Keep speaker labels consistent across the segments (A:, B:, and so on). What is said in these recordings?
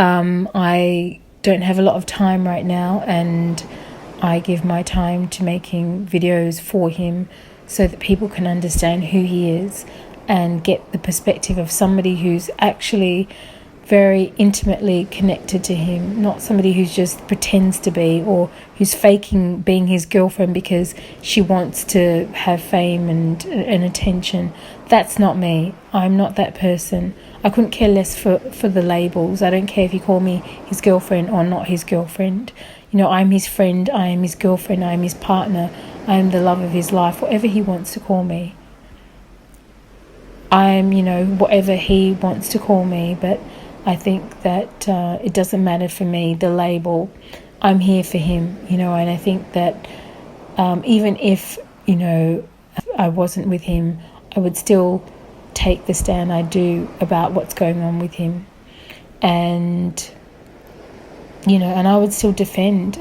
A: I don't have a lot of time right now, and I give my time to making videos for him so that people can understand who he is and get the perspective of somebody who's actually very intimately connected to him, not somebody who just pretends to be, or who's faking being his girlfriend because she wants to have fame and attention. That's not me. I'm not that person. I couldn't care less for the labels. I don't care if you call me his girlfriend or not his girlfriend. You know, I'm his friend, I am his girlfriend, I am his partner, I am the love of his life, whatever he wants to call me. I'm, whatever he wants to call me, but I think that it doesn't matter for me, the label. I'm here for him, and I think that even if, I wasn't with him, I would still take the stand I do about what's going on with him. And, and I would still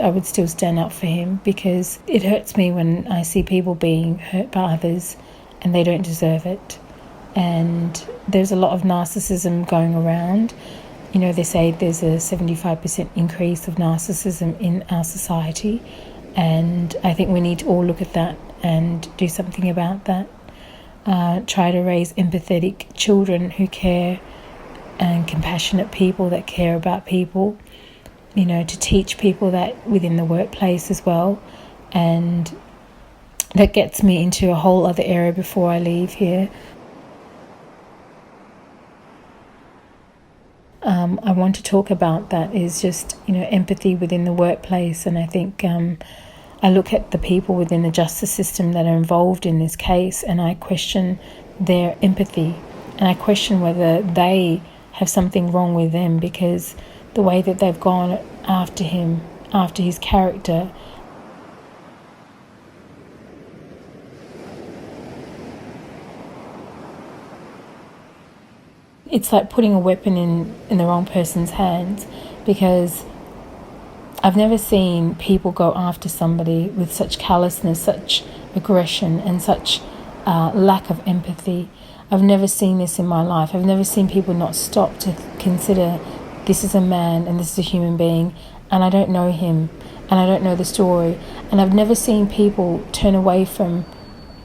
A: I would still stand up for him, because it hurts me when I see people being hurt by others and they don't deserve it. And there's a lot of narcissism going around. They say there's a 75% increase of narcissism in our society, and I think we need to all look at that and do something about that. Try to raise empathetic children who care, and compassionate people that care about people, to teach people that within the workplace as well. And that gets me into a whole other area before I leave here. I want to talk about that is just, empathy within the workplace. And I think I look at the people within the justice system that are involved in this case, and I question their empathy, and I question whether they have something wrong with them, because the way that they've gone after him, after his character, it's like putting a weapon in the wrong person's hands, because I've never seen people go after somebody with such callousness, such aggression, and such lack of empathy. I've never seen this in my life. I've never seen people not stop to consider this is a man and this is a human being, and I don't know him, and I don't know the story. And I've never seen people turn away from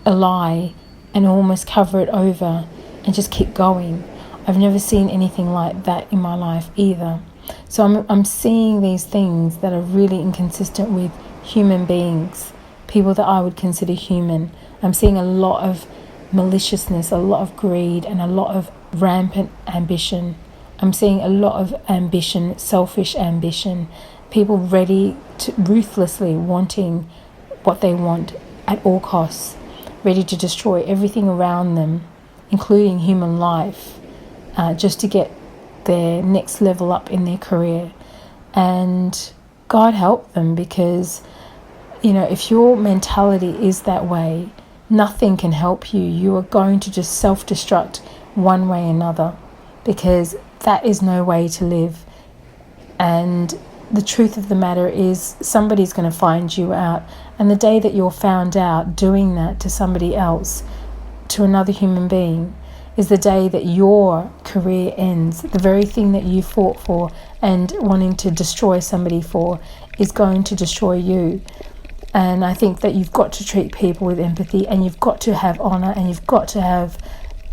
A: a lie and almost cover it over and just keep going. I've never seen anything like that in my life either. So I'm seeing these things that are really inconsistent with human beings, people that I would consider human. I'm seeing a lot of maliciousness, a lot of greed, and a lot of rampant ambition. I'm seeing a lot of ambition, selfish ambition, people ready to ruthlessly wanting what they want at all costs, ready to destroy everything around them, including human life, just to get their next level up in their career. And God help them, because, if your mentality is that way, nothing can help you. You are going to just self-destruct one way or another, because that is no way to live. And the truth of the matter is, somebody's going to find you out. And the day that you're found out doing that to somebody else, to another human being, is the day that your career ends. The very thing that you fought for and wanting to destroy somebody for is going to destroy you. And I think that you've got to treat people with empathy, and you've got to have honour, and you've got to have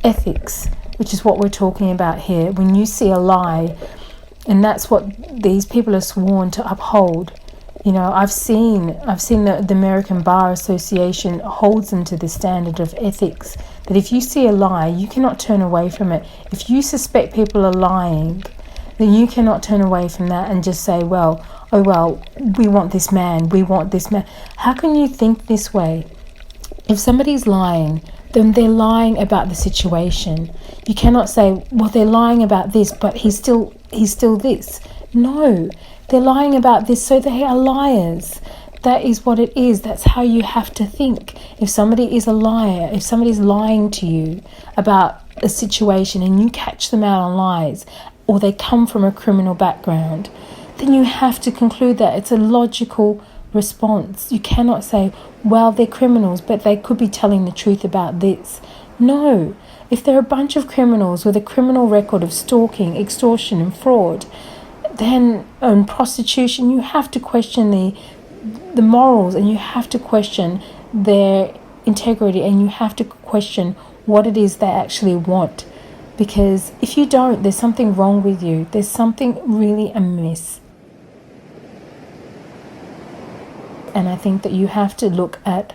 A: ethics, which is what we're talking about here. When you see a lie, and that's what these people are sworn to uphold. I've seen the American Bar Association holds them to the standard of ethics, that if you see a lie, you cannot turn away from it. If you suspect people are lying, then you cannot turn away from that and just say, we want this man, How can you think this way? If somebody's lying, then they're lying about the situation. You cannot say, they're lying about this, but he's still this. No, they're lying about this, so they are liars. That is what it is. That's how you have to think. If somebody is a liar, if somebody's lying to you about a situation and you catch them out on lies, or they come from a criminal background, then you have to conclude that it's a logical response. You cannot say, they're criminals, but they could be telling the truth about this. No. If they're a bunch of criminals with a criminal record of stalking, extortion and fraud, then on prostitution, you have to question the morals, and you have to question their integrity, and you have to question what it is they actually want. Because if you don't, there's something wrong with you. There's something really amiss. And I think that you have to look at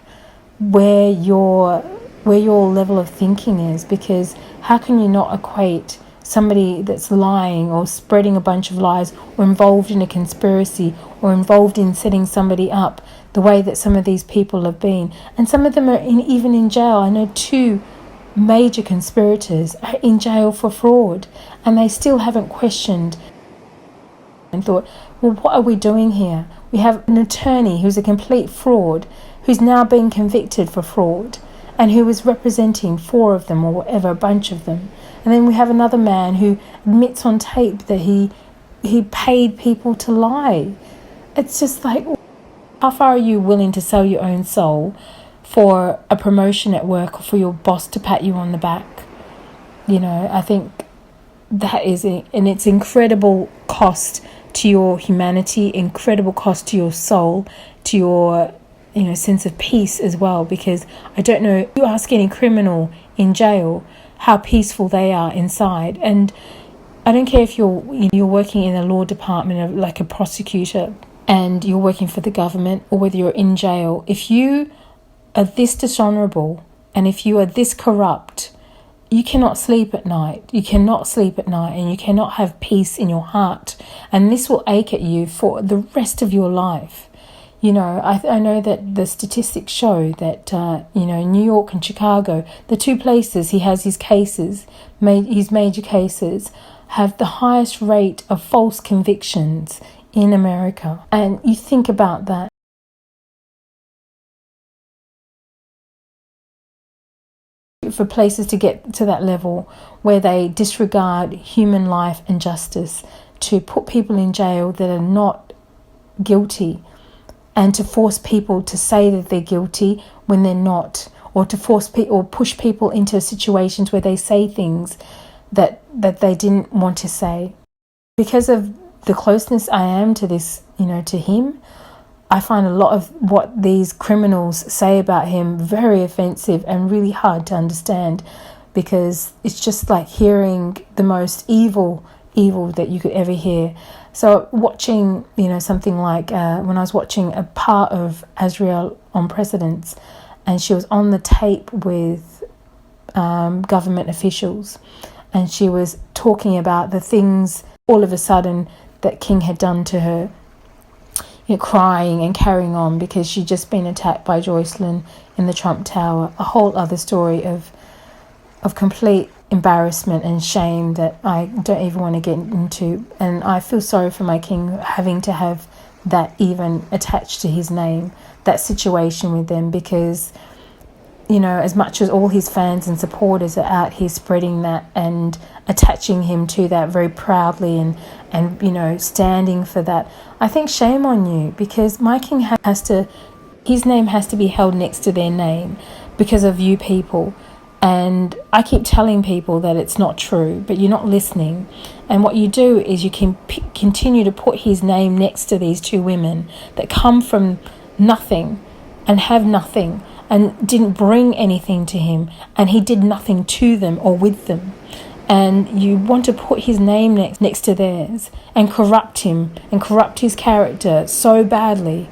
A: where your level of thinking is, because how can you not equate somebody that's lying or spreading a bunch of lies or involved in a conspiracy or involved in setting somebody up the way that some of these people have been? And some of them are even in jail. I know 2 major conspirators are in jail for fraud, and they still haven't questioned and thought, well, what are we doing here? We have an attorney who's a complete fraud, who's now being convicted for fraud, and who was representing 4 of them or whatever, a bunch of them. And then we have another man who admits on tape that he paid people to lie. It's just like, how far are you willing to sell your own soul for a promotion at work, or for your boss to pat you on the back? You know, I think that is it, and it's incredible cost to your humanity, incredible cost to your soul, to your sense of peace as well. Because I don't know, you ask any criminal in jail how peaceful they are inside, and I don't care if you're working in a law department, of like a prosecutor, and you're working for the government, or whether you're in jail. If you are this dishonorable, and if you are this corrupt, you cannot sleep at night. You cannot sleep at night, and you cannot have peace in your heart. And this will ache at you for the rest of your life. I know that the statistics show that, New York and Chicago, the 2 places he has his cases, his major cases, have the highest rate of false convictions in America. And you think about that. For places to get to that level where they disregard human life and justice, to put people in jail that are not guilty, and to force people to say that they're guilty when they're not, or to force or push people into situations where they say things that they didn't want to say. Because of the closeness I am to this, to him, I find a lot of what these criminals say about him very offensive and really hard to understand, because it's just like hearing the most evil that you could ever hear. So watching, something like when I was watching a part of Azrael on Precedence, and she was on the tape with government officials, and she was talking about the things all of a sudden that King had done to her, crying and carrying on because she'd just been attacked by Joycelyn in the Trump Tower. A whole other story of complete embarrassment and shame that I don't even want to get into. And I feel sorry for my King having to have that even attached to his name, that situation with them, because as much as all his fans and supporters are out here spreading that and attaching him to that very proudly and standing for that, I think shame on you, because my King his name has to be held next to their name because of you people. And I keep telling people that it's not true, but you're not listening. And what you do is you can continue to put his name next to these 2 women that come from nothing and have nothing and didn't bring anything to him, and he did nothing to them or with them. And you want to put his name next to theirs and corrupt him and corrupt his character so badly.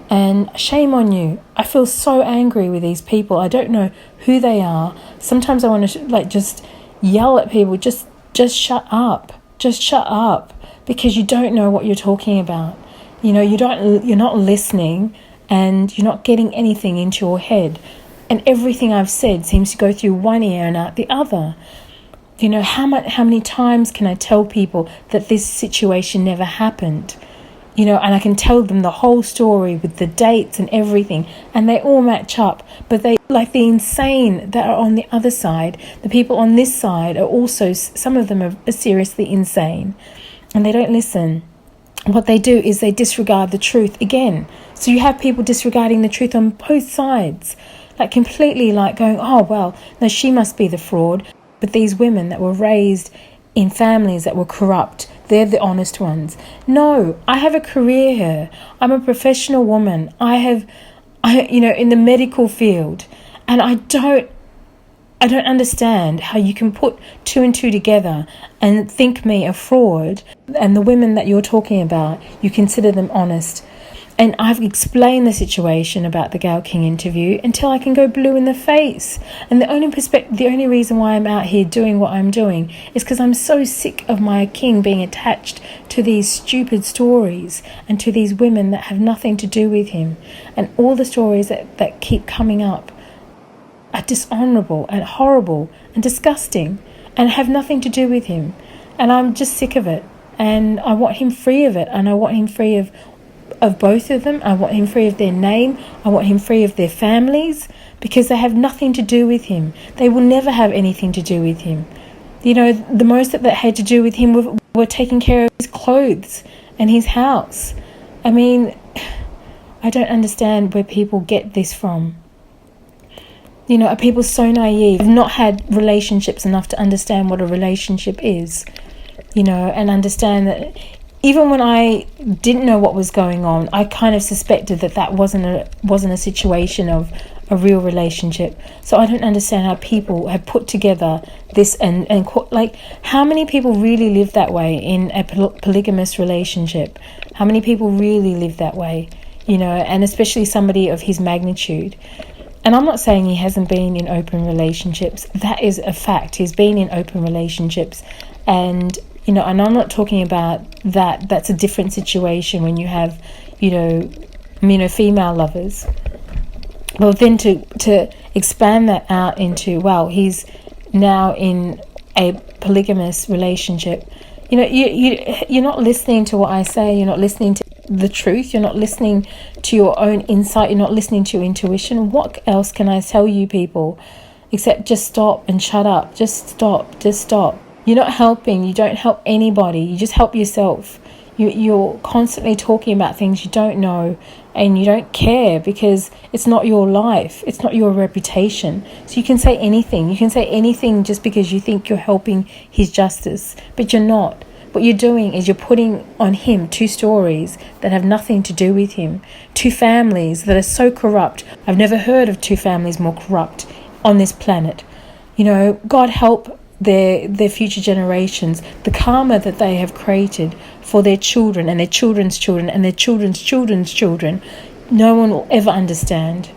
A: And shame on you. I feel so angry with these people. I don't know who they are. Sometimes I want to just yell at people, just shut up. Just shut up, because you don't know what you're talking about. You're not listening, and you're not getting anything into your head. And everything I've said seems to go through one ear and out the other. How many times can I tell people that this situation never happened? And I can tell them the whole story with the dates and everything, and they all match up. But they, like the insane that are on the other side, the people on this side are also, some of them are seriously insane, and they don't listen. What they do is they disregard the truth again. So you have people disregarding the truth on both sides, like completely like going, oh, well, no, she must be the fraud. But these women that were raised in families that were corrupt, They're the honest ones. No, I have a career here. I'm a professional woman. In the medical field, and I don't understand how you can put two and two together and think me a fraud, and the women that you're talking about, you consider them honest. And I've explained the situation about the Gayle King interview until I can go blue in the face. And the only reason why I'm out here doing what I'm doing is because I'm so sick of my king being attached to these stupid stories and to these women that have nothing to do with him. And all the stories that keep coming up are dishonourable and horrible and disgusting and have nothing to do with him. And I'm just sick of it. And I want him free of it. And I want him free of both of them. I want him free of their name. I want him free of their families, because they have nothing to do with him. They will never have anything to do with him. The most that had to do with him were taking care of his clothes and his house. I mean, I don't understand where people get this from. Are people so naive? Have not had relationships enough to understand what a relationship is, and understand that even when I didn't know what was going on, I kind of suspected that wasn't a situation of a real relationship. So I don't understand how people have put together this and like, how many people really live that way in a polygamous relationship? How many people really live that way? And especially somebody of his magnitude. And I'm not saying he hasn't been in open relationships. That is a fact. He's been in open relationships. And, and I'm not talking about that. That's a different situation when you have, female lovers. Well, then to expand that out into, well, he's now in a polygamous relationship. You're not listening to what I say. You're not listening to the truth. You're not listening to your own insight. You're not listening to your intuition. What else can I tell you people except just stop and shut up? Just stop. You're not helping. You don't help anybody. You just help yourself. You're constantly talking about things you don't know, and you don't care because it's not your life. It's not your reputation. So you can say anything. You can say anything just because you think you're helping his justice, but you're not. What you're doing is you're putting on him two stories that have nothing to do with him. Two families that are so corrupt. I've never heard of two families more corrupt on this planet. God help their future generations. The karma that they have created for their children and their children's children and their children's children's children, no one will ever understand.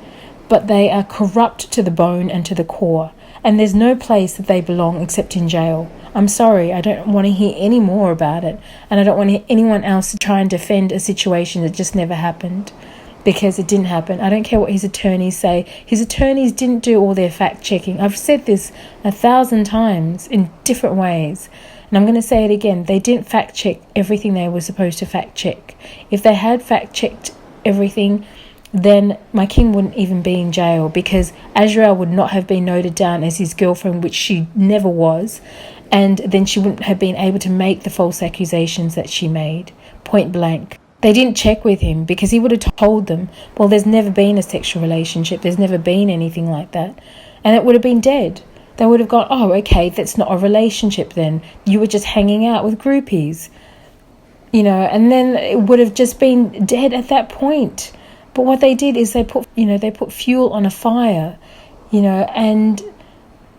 A: But they are corrupt to the bone and to the core. And there's no place that they belong except in jail. I'm sorry, I don't want to hear any more about it. And I don't want to hear anyone else to try and defend a situation that just never happened, because it didn't happen. I don't care what his attorneys say. His attorneys didn't do all their fact-checking. I've said this 1,000 times in different ways. And I'm going to say it again. They didn't fact-check everything they were supposed to fact-check. If they had fact-checked everything, then my king wouldn't even be in jail, because Azrael would not have been noted down as his girlfriend, which she never was, and then she wouldn't have been able to make the false accusations that she made, point blank. They didn't check with him because he would have told them, well, there's never been a sexual relationship, there's never been anything like that, and it would have been dead. They would have gone, oh, okay, that's not a relationship then, you were just hanging out with groupies, and then it would have just been dead at that point. But what they did is they put fuel on a fire, and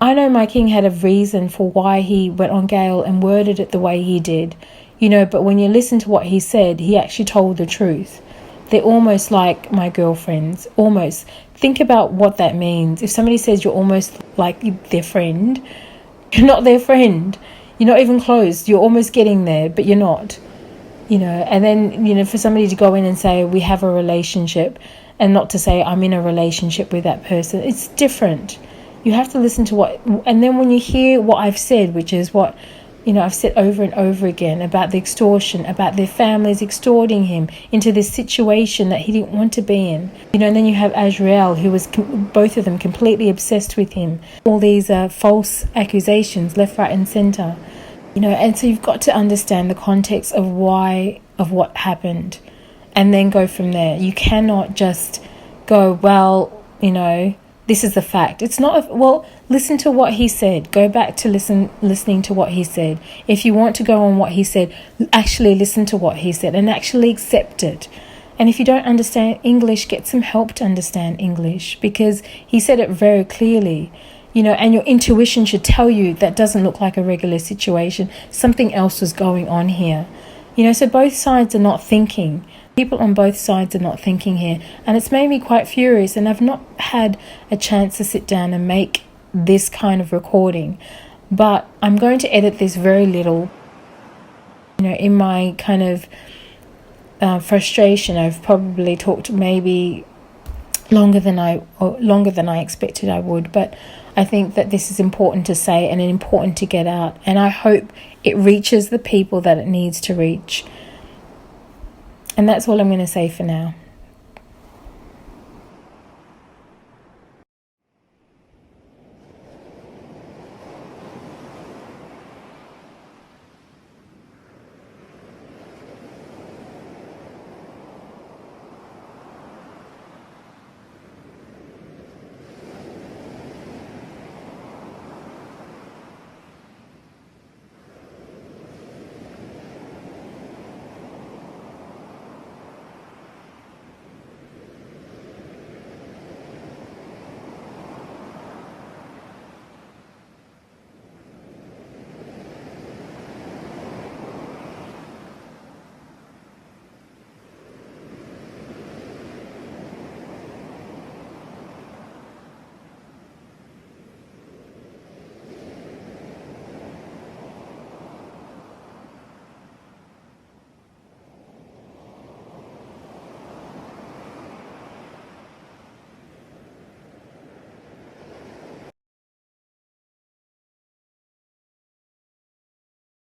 A: I know my king had a reason for why he went on Gayle and worded it the way he did, but when you listen to what he said, he actually told the truth. They're almost like my girlfriends, almost. Think about what that means. If somebody says you're almost like their friend, you're not their friend. You're not even close. You're almost getting there, but you're not. And then, for somebody to go in and say, we have a relationship, and not to say, I'm in a relationship with that person, it's different. You have to listen to and then when you hear what I've said, which is what, I've said over and over again about the extortion, about their families extorting him into this situation that he didn't want to be in. And then you have Azrael, who was both of them completely obsessed with him. All these false accusations, left, right and centre. And so you've got to understand the context of what happened, and then go from there. You cannot just go, well, this is the fact. It's not, well, listen to what he said. Go back to listening to what he said. If you want to go on what he said, actually listen to what he said and actually accept it. And if you don't understand English, get some help to understand English, because he said it very clearly, and your intuition should tell you that doesn't look like a regular situation. Something else was going on here. So both sides are not thinking. People on both sides are not thinking here. And it's made me quite furious. And I've not had a chance to sit down and make this kind of recording. But I'm going to edit this very little. In my kind of frustration, I've probably talked maybe longer than I expected I would. But I think that this is important to say and important to get out. And I hope it reaches the people that it needs to reach. And that's all I'm going to say for now.